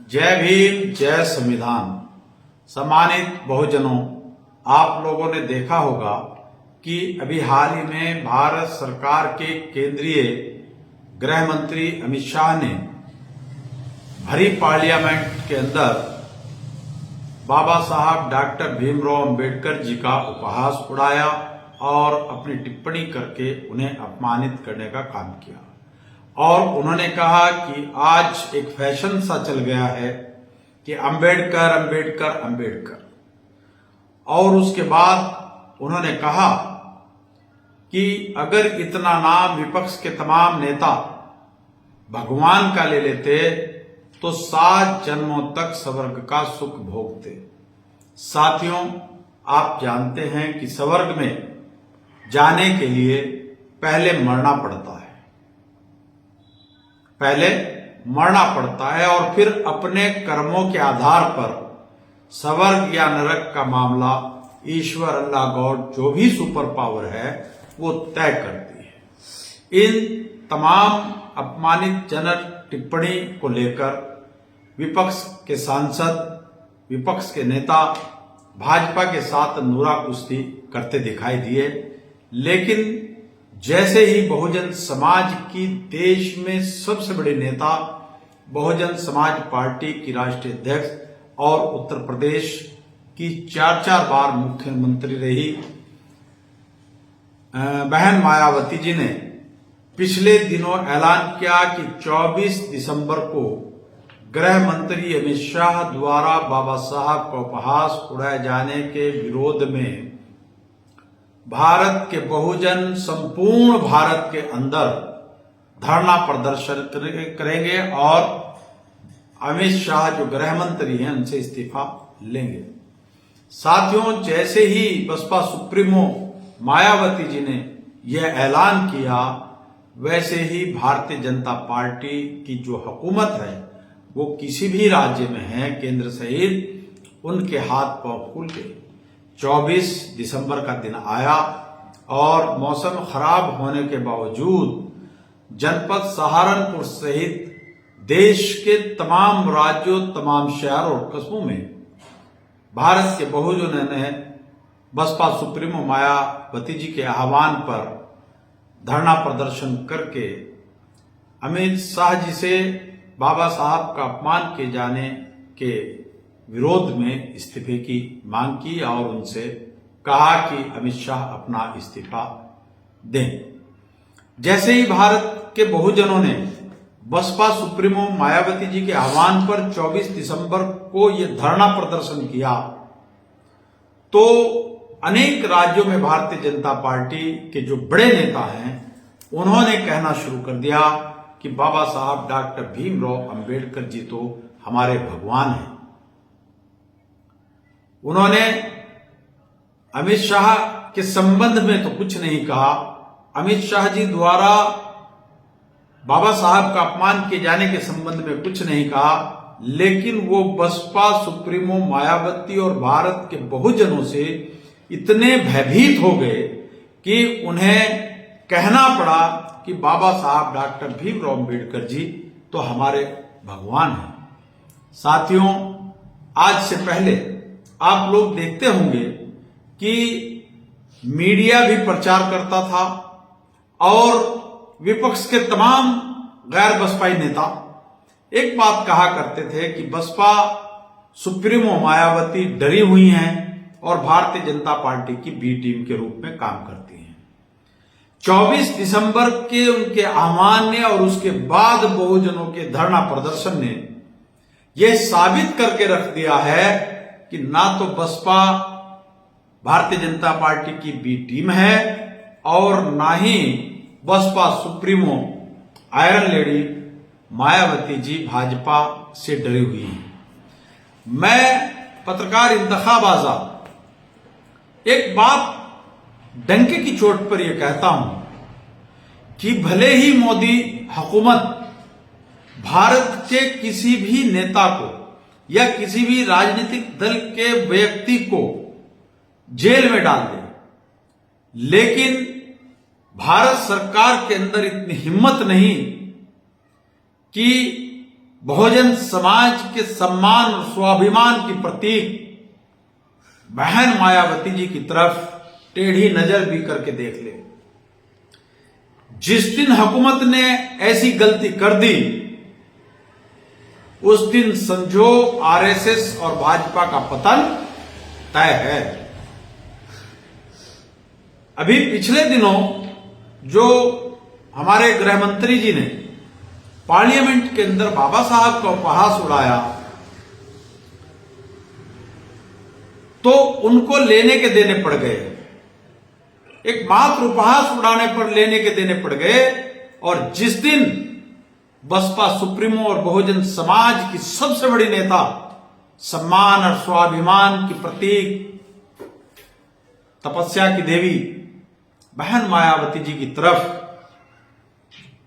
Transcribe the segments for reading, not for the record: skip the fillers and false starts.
जय भीम, जय संविधान। सम्मानित बहुजनों, आप लोगों ने देखा होगा कि अभी हाल ही में भारत सरकार के केंद्रीय गृह मंत्री अमित शाह ने भरी पार्लियामेंट के अंदर बाबा साहब डॉक्टर भीमराव अंबेडकर जी का उपहास उड़ाया और अपनी टिप्पणी करके उन्हें अपमानित करने का काम किया। और उन्होंने कहा कि आज एक फैशन सा चल गया है कि अंबेडकर अंबेडकर अंबेडकर। और उसके बाद उन्होंने कहा कि अगर इतना नाम विपक्ष के तमाम नेता भगवान का ले लेते तो 7 जन्मों तक स्वर्ग का सुख भोगते। साथियों, आप जानते हैं कि स्वर्ग में जाने के लिए पहले मरना पड़ता है, और फिर अपने कर्मों के आधार पर स्वर्ग या नरक का मामला ईश्वर, अल्लाह, गॉड, जो भी सुपर पावर है वो तय करती है। इन तमाम अपमानित जनक टिप्पणी को लेकर विपक्ष के सांसद, विपक्ष के नेता भाजपा के साथ नूरा कुश्ती करते दिखाई दिए। लेकिन जैसे ही बहुजन समाज की देश में सबसे बड़े नेता, बहुजन समाज पार्टी की राष्ट्रीय अध्यक्ष और उत्तर प्रदेश की 4 बार मुख्यमंत्री रही बहन मायावती जी ने पिछले दिनों ऐलान किया कि 24 दिसंबर को गृह मंत्री अमित शाह द्वारा बाबा साहब का उपहास उड़ाए जाने के विरोध में भारत के बहुजन संपूर्ण भारत के अंदर धरना प्रदर्शन करेंगे और अमित शाह जो गृह मंत्री हैं उनसे इस्तीफा लेंगे। साथियों, जैसे ही बसपा सुप्रीमो मायावती जी ने यह ऐलान किया, वैसे ही भारतीय जनता पार्टी की जो हुकूमत है वो किसी भी राज्य में है, केंद्र सहित, उनके हाथ पांव खुल गए। 24 दिसंबर का दिन आया और मौसम खराब होने के बावजूद जनपद सहारनपुर सहित देश के तमाम राज्यों, तमाम शहरों और कस्बों में भारत के बहुजनों ने बसपा सुप्रीमो मायावती जी के आह्वान पर धरना प्रदर्शन करके अमित शाह जी से बाबा साहब का अपमान किए जाने के विरोध में इस्तीफे की मांग की और उनसे कहा कि अमित शाह अपना इस्तीफा दें। जैसे ही भारत के बहुजनों ने बसपा सुप्रीमो मायावती जी के आह्वान पर 24 दिसंबर को यह धरना प्रदर्शन किया तो अनेक राज्यों में भारतीय जनता पार्टी के जो बड़े नेता हैं उन्होंने कहना शुरू कर दिया कि बाबा साहब डॉक्टर भीमराव अंबेडकर जी तो हमारे भगवान हैं। उन्होंने अमित शाह के संबंध में तो कुछ नहीं कहा। अमित शाह जी द्वारा बाबा साहब का अपमान किए जाने के संबंध में कुछ नहीं कहा, लेकिन वो बसपा सुप्रीमो मायावती और भारत के बहुजनों से इतने भयभीत हो गए कि उन्हें कहना पड़ा कि बाबा साहब डॉक्टर भीमराव अंबेडकर जी तो हमारे भगवान हैं। साथियों, आज से पहले आप लोग देखते होंगे कि मीडिया भी प्रचार करता था और विपक्ष के तमाम गैर बसपाई नेता एक बात कहा करते थे कि बसपा सुप्रीमो मायावती डरी हुई हैं और भारतीय जनता पार्टी की बी टीम के रूप में काम करती हैं। 24 दिसंबर के उनके आह्वान ने और उसके बाद बहुजनों के धरना प्रदर्शन ने यह साबित करके रख दिया है कि ना तो बसपा भारतीय जनता पार्टी की बी टीम है और ना ही Baspa supremo iron lady Mayawati ji Bhajpa से डरी हुई है। मैं पत्रकार इंतखाब आजाद एक बात डंके की चोट पर यह कहता हूं कि भले ही मोदी हुकूमत भारत के किसी भी नेता को या किसी भी राजनीतिक दल के व्यक्ति को जेल में डाल दे, लेकिन भारत सरकार के अंदर इतनी हिम्मत नहीं कि बहुजन समाज के सम्मान और स्वाभिमान की प्रतीक बहन मायावती जी की तरफ टेढ़ी नजर भी करके देख ले। जिस दिन हुकूमत ने ऐसी गलती कर दी, उस दिन समझो आरएसएस और भाजपा का पतन तय है। अभी पिछले दिनों जो हमारे गृह मंत्री जी ने पार्लियामेंट के अंदर बाबा साहब का उपहास उड़ाया, तो उनको लेने के देने पड़ गए। एक मात्र उपहास उड़ाने पर लेने के देने पड़ गए। और जिस दिन बसपा सुप्रीमो और बहुजन समाज की सबसे बड़ी नेता, सम्मान और स्वाभिमान की प्रतीक, तपस्या की देवी बहन मायावती जी की तरफ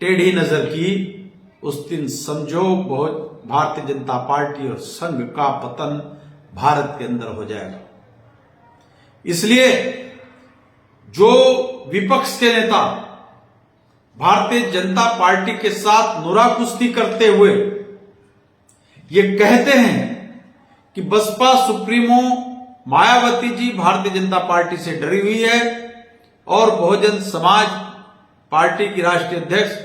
टेढ़ी नजर की, उस दिन समझो बहुत भारतीय जनता पार्टी और संघ का पतन भारत के अंदर हो जाएगा। इसलिए जो विपक्ष के नेता भारतीय जनता पार्टी के साथ नुरा कुश्ती करते हुए ये कहते हैं कि बसपा सुप्रीमो मायावती जी भारतीय जनता पार्टी से डरी हुई है और बहुजन समाज पार्टी की राष्ट्रीय अध्यक्ष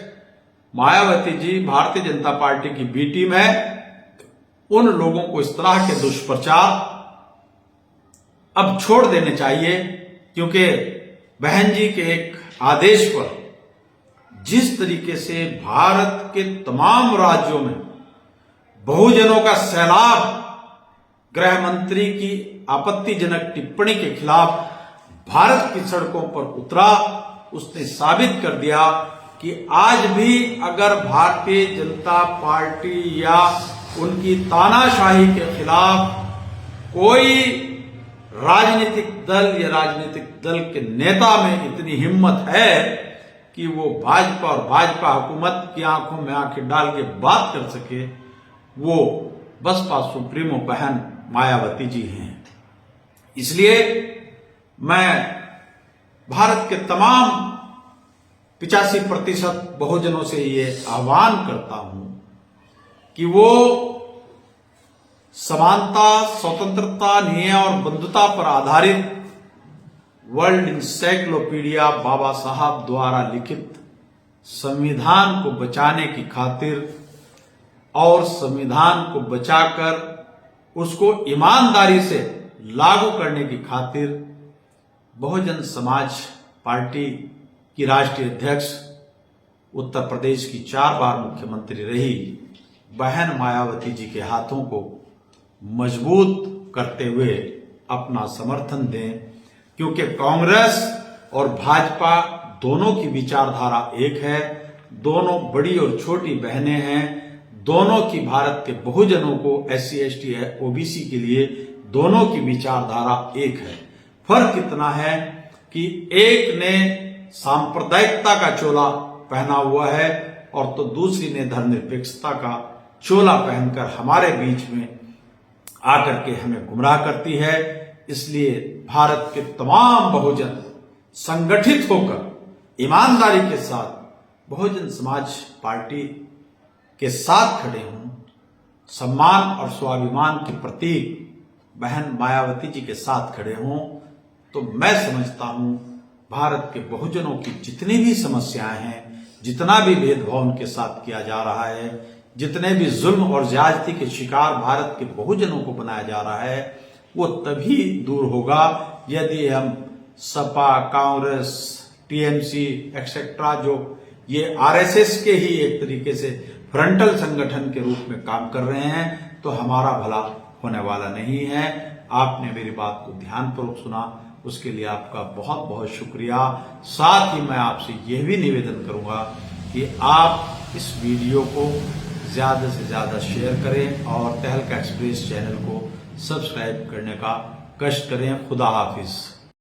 मायावती जी भारतीय जनता पार्टी की बी टीम है, उन लोगों को इस तरह के दुष्प्रचार अब छोड़ देने चाहिए। क्योंकि बहन जी के एक आदेश पर जिस तरीके से भारत के तमाम राज्यों में बहुजनों का सैलाब गृह मंत्री की आपत्तिजनक टिप्पणी के खिलाफ भारत की सड़कों पर उतरा, उसने साबित कर दिया कि आज भी अगर भारतीय जनता पार्टी या उनकी तानाशाही के खिलाफ कोई राजनीतिक दल या राजनीतिक दल के नेता में इतनी हिम्मत है कि वो भाजपा और भाजपा हुकूमत की आंखों में आंखें डाल के बात कर सके, वो बसपा सुप्रीमो बहन मायावती जी हैं। इसलिए मैं भारत के तमाम 85% बहुजनों से ये आह्वान करता हूं कि वो समानता, स्वतंत्रता, न्याय और बंधुता पर आधारित वर्ल्ड इंसाइक्लोपीडिया बाबा साहब द्वारा लिखित संविधान को बचाने की खातिर और संविधान को बचाकर उसको ईमानदारी से लागू करने की खातिर बहुजन समाज पार्टी की राष्ट्रीय अध्यक्ष, उत्तर प्रदेश की 4 बार मुख्यमंत्री रही बहन मायावती जी के हाथों को मजबूत करते हुए अपना समर्थन दें। क्योंकि कांग्रेस और भाजपा दोनों की विचारधारा एक है, दोनों बड़ी और छोटी बहनें हैं, दोनों की भारत के बहुजनों को SC ST OBC के लिए दोनों की विचारधारा एक है। फर्क इतना है कि एक ने सांप्रदायिकता का चोला पहना हुआ है और तो दूसरी ने धर्मनिरपेक्षता का चोला पहनकर हमारे बीच में आकर के हमें गुमराह करती है। इसलिए भारत के तमाम बहुजन संगठित होकर ईमानदारी के साथ बहुजन समाज पार्टी के साथ खड़े हों, सम्मान और स्वाभिमान के प्रतीक बहन मायावती जी के साथ खड़े हों, तो मैं समझता हूं भारत के बहुजनों की जितनी भी समस्याएं हैं, जितना भी भेदभाव उनके साथ किया जा रहा है, जितने भी जुल्म और ज्यादती के शिकार भारत के बहुजनों को बनाया जा रहा है, वो तभी दूर होगा यदि हम सपा, कांग्रेस, TMC एक्सेट्रा जो ये RSS के ही एक तरीके से फ्रंटल संगठन के रूप में काम कर रहे हैं, तो हमारा भला होने वाला नहीं है। आपने मेरी बात को ध्यानपूर्वक सुना, उसके लिए आपका बहुत बहुत शुक्रिया। साथ ही मैं आपसे यह भी निवेदन करूंगा कि आप इस वीडियो को ज्यादा से ज्यादा शेयर करें और तहलका एक्सप्रेस चैनल को सब्सक्राइब करने का कष्ट करें। खुदा हाफिज।